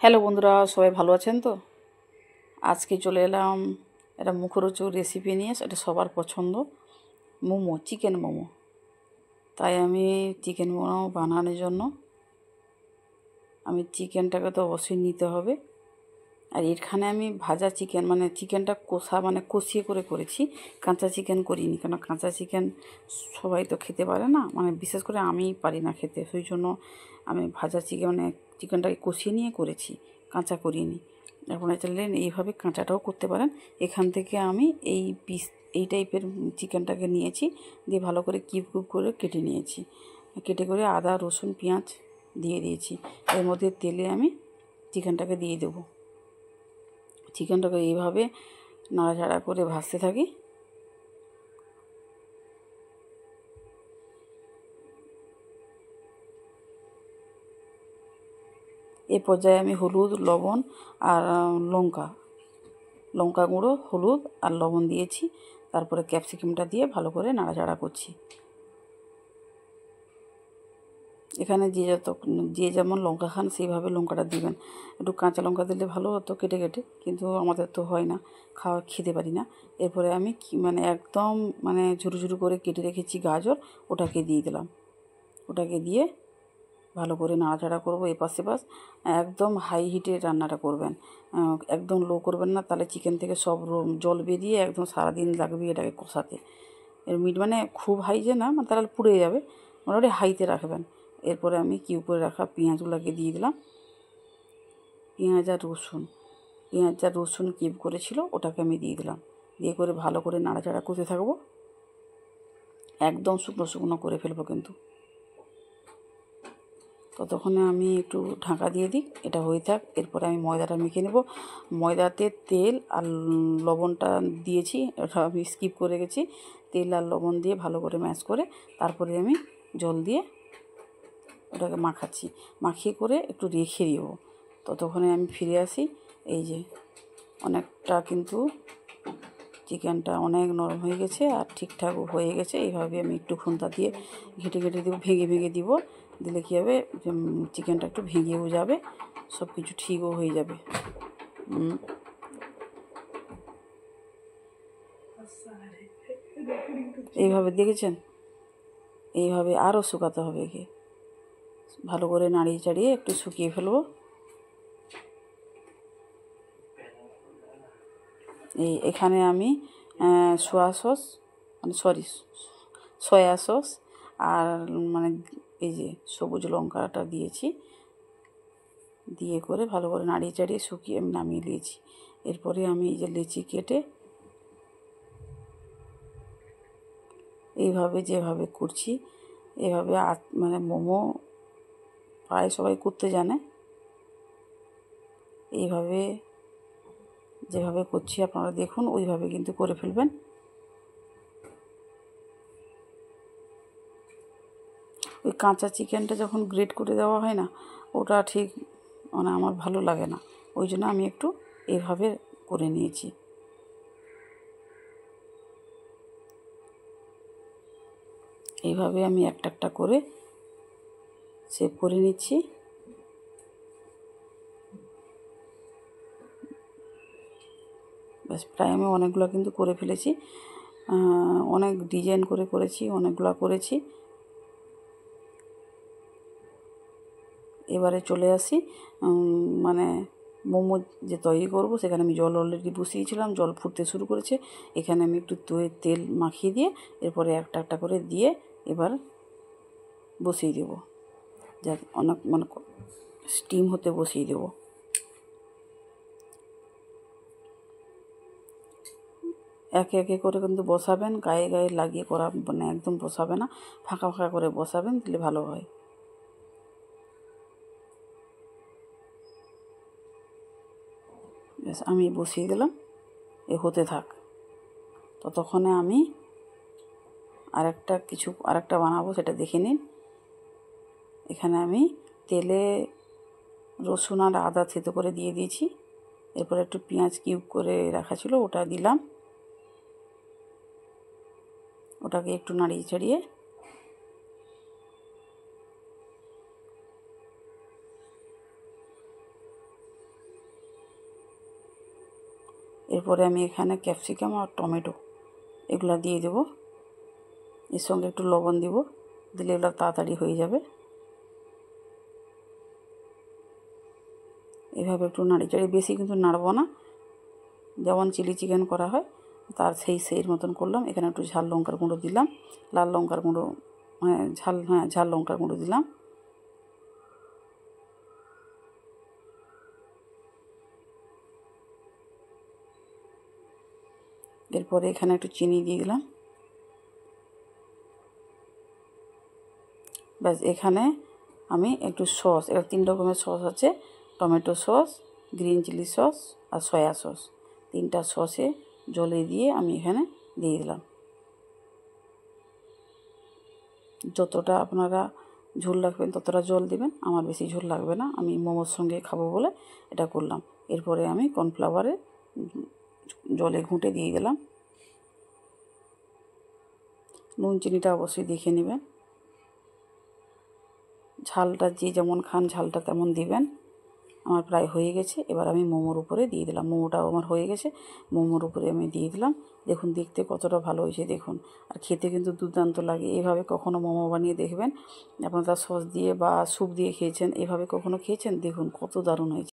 Hello বন্ধুরা, সবাই ভালো আছেন তো? আজকে চলে এলাম একটা মুখরোচক রেসিপি নিয়ে। এটা সবার পছন্দ, মোমো, চিকেন মোমো। তাই আমি চিকেন মোমো বানানোর জন্য চিকেনটাকে তো অবশ্যই নিতে হবে। আর এখানে আমি ভাজা চিকেন, মানে চিকেনটা কষা, মানে কষিয়ে করেছি, কাঁচা চিকেন করিনি। কেন কাঁচা চিকেন সবাই তো খেতে পারে না, মানে বিশেষ করে আমিই পারি না খেতে। সেই জন্য আমি ভাজা চিকেন, মানে চিকেনটাকে কষিয়ে নিয়ে করেছি, কাঁচা করিনি। আপনারা চাইলে এইভাবে কাঁচাটাও করতে পারেন। এখান থেকে আমি এই টাইপের চিকেনটাকে নিয়েছি, দিয়ে ভালো করে কিউব করে কেটে নিয়েছি। কেটে করে আদা, রসুন, পেঁয়াজ দিয়ে দিয়েছি। এর মধ্যে তেলে আমি চিকেনটাকে দিয়ে দেবো। চিকেনটাকে এইভাবে নাড়াচাড়া করে ভাজতে থাকি। এই পর্যায়ে আমি হলুদ, লবণ আর লঙ্কা গুঁড়ো, হলুদ আর লবণ দিয়েছি। তারপরে ক্যাপসিকামটা দিয়ে ভালো করে নাড়াচাড়া করছি। এখানে যে যেমন লঙ্কা খান সেইভাবে লঙ্কাটা দিবেন। একটু কাঁচা লঙ্কা দিলে ভালো হতো কেটে কেটে, কিন্তু আমাদের তো হয় না, খেতে পারি না। এরপরে আমি একদম ঝুরু ঝুরু করে কেটে রেখেছি গাজর, ওটাকে দিয়ে দিলাম। ওটাকে দিয়ে ভালো করে নাড়াচাড়া করবো এপাশ সেপাশ। একদম হাই হিটে রান্নাটা করবেন, একদম লো করবেন না, তাহলে চিকেন থেকে সব জল বেরিয়ে একদম সারাদিন লাগবে এটাকে কষাতে। এর খুব হাই যে না, তাহলে পুড়ে যাবে, মোটামুটি হাইতে রাখবেন। এরপরে আমি কিউব করে রাখা পেঁয়াজগুলোকে দিয়ে দিলাম। পেঁয়াজ আর রসুন কিউব করেছিল ওটাকে আমি দিয়ে দিলাম। দিয়ে করে ভালো করে নাড়াচাড়া করতে থাকবো। একদম শুকনো শুকনো করে ফেলবো কিন্তু। ততক্ষণে আমি একটু ঢাকা দিয়ে দিই, এটা হয়ে থাক। এরপরে আমি ময়দাটা মেখে নেব। ময়দাতে তেল আর লবণটা দিয়েছি, ওটা আমি স্কিপ করে গেছি। তেল আর লবণ দিয়ে ভালো করে ম্যাশ করে তারপরে আমি জল দিয়ে ওটাকে মাখিয়ে করে একটু রেখে দিব। ততক্ষণে আমি ফিরে আসি। এই যে অনেকটা কিন্তু চিকেনটা অনেক নরম হয়ে গেছে আর ঠিকঠাক হয়ে গেছে। এইভাবে আমি একটু খুন্তা দিয়ে ঘেটে দেবো, ভেঙে দিব। দিলে কী হবে, চিকেনটা একটু ভেঙেও যাবে, সব কিছু ঠিকও হয়ে যাবে। এইভাবে দেখেছেন, এইভাবে আরও শুকাতে হবে। একে ভালো করে নাড়িয়ে চাড়িয়ে একটু শুকিয়ে ফেলবো। এখানে আমি সয়া সস আর এই যে সবুজ লঙ্কাটা দিয়েছি, দিয়ে করে ভালো করে নাড়িয়ে চাড়িয়ে শুকিয়ে আমি নামিয়ে দিয়েছি। এরপরে আমি এই যে লেচি কেটে এইভাবে যেভাবে করছি, এভাবে মোমো প্রায় সবাই করতে জানে। এইভাবে যেভাবে করছি আপনারা দেখুন, ওইভাবে কিন্তু করে ফেলবেন। ওই কাঁচা চিকেনটা যখন গ্রেট করে দেওয়া হয় না, ওটা ঠিক আমার ভালো লাগে না। ওই জন্য আমি একটু এভাবে করে নিয়েছি। এইভাবে আমি একটা একটা করে সেভ করে নিচ্ছি। ব্যাস, প্রায় আমি অনেকগুলো কিন্তু করে ফেলেছি। অনেক ডিজাইন করেছি, অনেকগুলো করেছি। এবারে চলে আসি মোমো যে তৈরি করব, সেখানে আমি জল অলরেডি বসিয়েছিলাম, জল ফুটতে শুরু করেছে। এখানে আমি একটু তেল মাখিয়ে দিয়ে এরপরে একটা একটা করে দিয়ে এবার বসিয়ে দেবো, যা অনেক স্টিম হতে বসিয়ে দেবো। একে একে করে কিন্তু বসাবেন, গায়ে গায়ে লাগিয়ে করা একদম বসাবে না, ফাঁকা ফাঁকা করে বসাবেন, দিলে ভালো হয়। বেশ, আমি বসিয়ে দিলাম, হতে থাক। ততক্ষণে আমি আরেকটা বানাবো, সেটা দেখে নিন। এখানে আমি তেলে রসুন আর আদা থেতো করে দিয়ে দিয়েছি। এরপরে একটু পেঁয়াজ কিউব করে রাখা ছিল, ওটা দিলাম। ওটাকে একটু নাড়িয়ে চাড়িয়ে এরপরে আমি এখানে ক্যাপসিকাম আর টমেটো এগুলো দিয়ে দেব। এর সঙ্গে একটু লবণ দিব, দিলে এগুলো তাড়াতাড়ি হয়ে যাবে। এভাবে একটু নাড়িচাড়ি, বেশি কিন্তু নাড়বো না, যেমন চিলি চিকেন করা হয় তার সেই মতন করলাম। এখানে একটু ঝাল লঙ্কার গুঁড়ো দিলাম, লাল লঙ্কার গুঁড়ো, ঝাল লঙ্কার গুঁড়ো দিলাম। এরপরে এখানে একটু চিনি দিয়ে দিলাম। ব্যাস, এখানে আমি একটু সস, এর 3 রকমের সস আছে, tomato sauce, green chili sauce আর সয়া সস। 3টা সসে জলে দিয়ে আমি এখানে দিয়ে দিলাম। যতটা আপনারা ঝোল রাখবেন ততটা জল দিবেন, আমার বেশি ঝোল লাগবে না, আমি মোমোর সঙ্গে খাবো বলে এটা করলাম। এরপরে আমি কর্নফ্লাওয়ারে জলে ঘুঁটে দিয়ে দিলাম। নুন চিনিটা অবশ্যই দেখে নেবেন, ঝালটা যে যেমন খান ঝালটা তেমন দিবেন। আমার প্রায় হয়ে গেছে, এবার আমি মোমোর উপরে দিয়ে দিলাম। মোমোটাও আমার হয়ে গেছে, মোমোর উপরে আমি দিয়ে দিলাম। দেখুন দেখতে কতটা ভালো হয়েছে দেখুন, আর খেতে কিন্তু দুর্দান্ত লাগে। এভাবে কখনো মোমো বানিয়ে দেখবেন, আপনারা সস দিয়ে বা স্যুপ দিয়ে খেয়েছেন, এভাবে কখনো খেয়েছেন? দেখুন কত দারুণ হয়েছে।